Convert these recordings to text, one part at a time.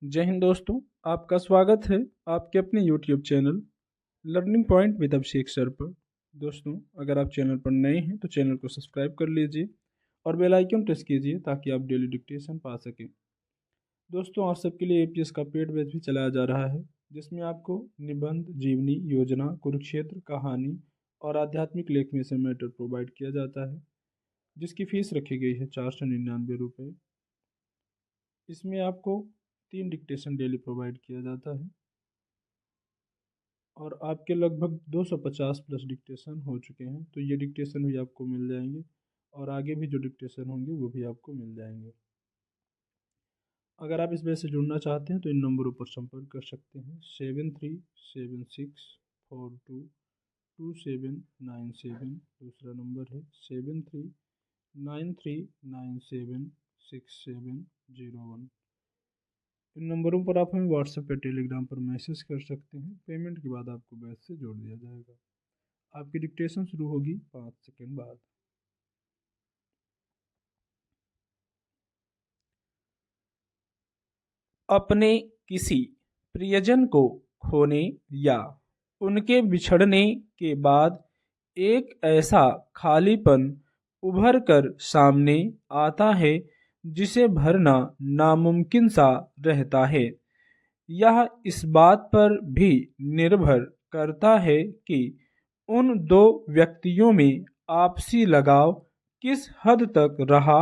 जय हिंद दोस्तों, आपका स्वागत है आपके अपने YouTube channel learning point with Abhishek sir पर। दोस्तों, अगर आप चैनल पर नए हैं तो चैनल को सब्सक्राइब कर लीजिए और बेल आइकन प्रेस कीजिए ताकि आप डेली डिक्टेशन पा सकें। दोस्तों, आप सबके लिए APS का पेड बैच भी चलाया जा रहा है, जिसमें आपको निबंध, जीवनी, योजना, कुरुक्षेत्र, कहानी और आध्यात्मिक लेख में से मैटर प्रोवाइड किया जाता है, जिसकी फीस रखी गई है 499 रुपये। इसमें आपको 3 डिक्टेशन डेली प्रोवाइड किया जाता है और आपके लगभग 250 प्लस डिक्टेशन हो चुके हैं, तो ये डिक्टेशन भी आपको मिल जाएंगे और आगे भी जो डिक्टेशन होंगे वो भी आपको मिल जाएंगे। अगर आप इस बैच से जुड़ना चाहते हैं तो इन नंबरों पर संपर्क कर सकते हैं। 7376422797। दूसरा नंबर है 7393976701। इन नंबरों पर आप हमें व्हाट्सएप या टेलीग्राम पर मैसेज कर सकते हैं। पेमेंट के बाद आपको बैच से जोड़ दिया जाएगा। आपकी डिक्टेशन शुरू होगी 5 सेकंड बाद। अपने किसी प्रियजन को खोने या उनके बिछड़ने के बाद एक ऐसा खालीपन उभर कर सामने आता है जिसे भरना नामुमकिन सा रहता है। यह इस बात पर भी निर्भर करता है कि उन दो व्यक्तियों में आपसी लगाव किस हद तक रहा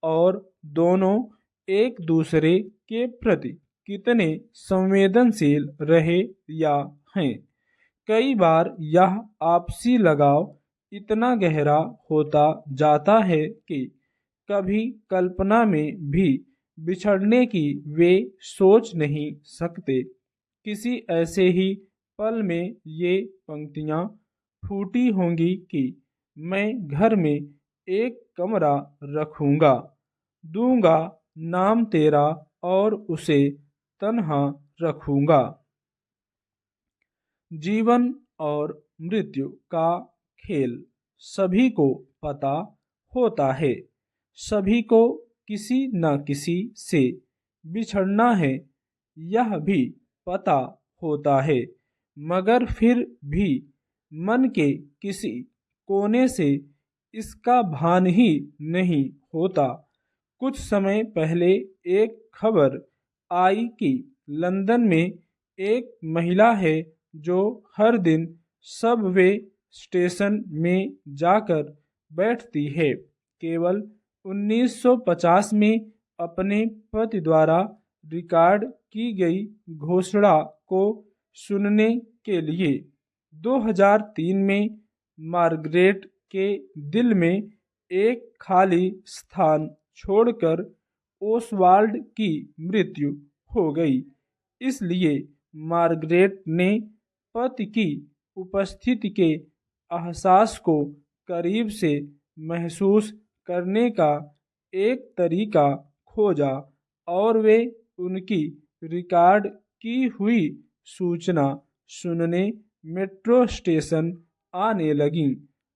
और दोनों एक दूसरे के प्रति कितने संवेदनशील रहे या हैं। कई बार यह आपसी लगाव इतना गहरा होता जाता है कि कभी कल्पना में भी बिछड़ने की वे सोच नहीं सकते। किसी ऐसे ही पल में ये पंक्तियां फूटी होंगी कि मैं घर में एक कमरा रखूंगा, दूंगा नाम तेरा और उसे तन्हा रखूंगा। जीवन और मृत्यु का खेल सभी को पता होता है। सभी को किसी न किसी से बिछड़ना है, यह भी पता होता है, मगर फिर भी मन के किसी कोने से इसका भान ही नहीं होता। कुछ समय पहले एक खबर आई कि लंदन में एक महिला है जो हर दिन सबवे स्टेशन में जाकर बैठती है। केवल 1950 में अपने पति द्वारा रिकॉर्ड की गई घोषणा को सुनने के लिए। 2003 में मार्गरेट के दिल में एक खाली स्थान छोड़कर ओसवाल्ड की मृत्यु हो गई। इसलिए मार्गरेट ने पति की उपस्थिति के एहसास को करीब से महसूस करने का एक तरीका खोजा और वे उनकी रिकॉर्ड की हुई सूचना सुनने मेट्रो स्टेशन आने लगीं।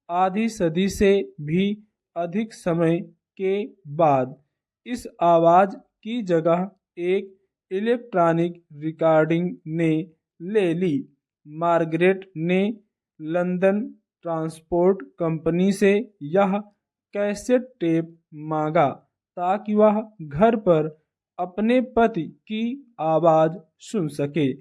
आधी सदी से भी अधिक समय के बाद इस आवाज की जगह एक इलेक्ट्रॉनिक रिकॉर्डिंग ने ले ली। मार्गरेट ने लंदन ट्रांसपोर्ट कंपनी से यह कैसेट टेप मांगा ताकि वह घर पर अपने पति की आवाज सुन सके।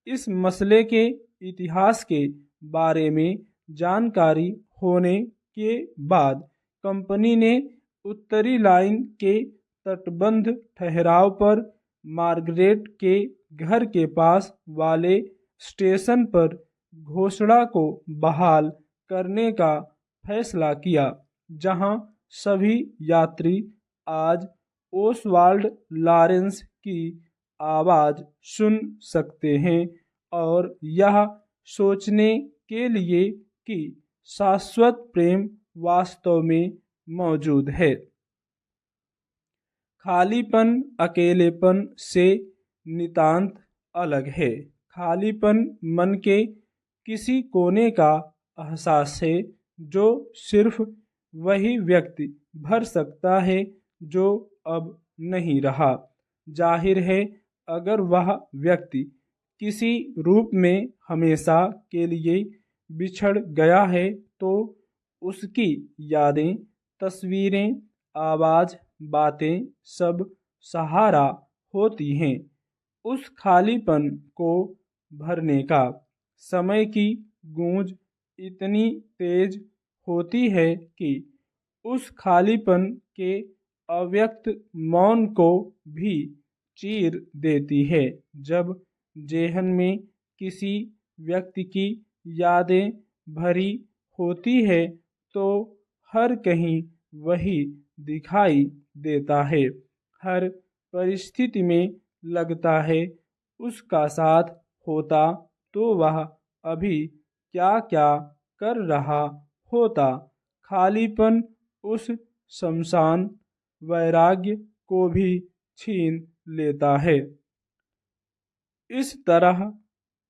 इस मसले के इतिहास के बारे में जानकारी होने के बाद कंपनी ने उत्तरी लाइन के तटबंध ठहराव पर मार्गरेट के घर के पास वाले स्टेशन पर घोषणा को बहाल करने का फैसला किया, जहां सभी यात्री आज ओसवाल्ड लॉरेंस की आवाज सुन सकते हैं और यह सोचने के लिए कि शाश्वत प्रेम वास्तव में मौजूद है। खालीपन अकेलेपन से नितांत अलग है। खालीपन मन के किसी कोने का एहसास है जो सिर्फ वही व्यक्ति भर सकता है जो अब नहीं रहा। जाहिर है, अगर वह व्यक्ति किसी रूप में हमेशा के लिए बिछड़ गया है तो उसकी यादें, तस्वीरें, आवाज़, बातें सब सहारा होती हैं उस खालीपन को भरने का। समय की गूंज इतनी तेज होती है कि उस खालीपन के अव्यक्त मौन को भी चीर देती है। जब जेहन में किसी व्यक्ति की यादें भरी होती है तो हर कहीं वही दिखाई देता है। हर परिस्थिति में लगता है उसका साथ होता तो वह अभी क्या क्या कर रहा होता। खालीपन उस शमशान वैराग्य को भी छीन लेता है। इस तरह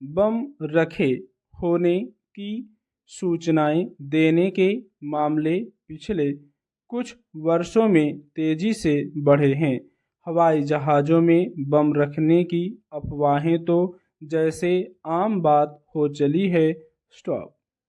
बम रखे होने की सूचनाएं देने के मामले पिछले कुछ वर्षों में तेजी से बढ़े हैं। हवाई जहाज़ों में बम रखने की अफवाहें तो जैसे आम बात हो चली है। स्टॉप।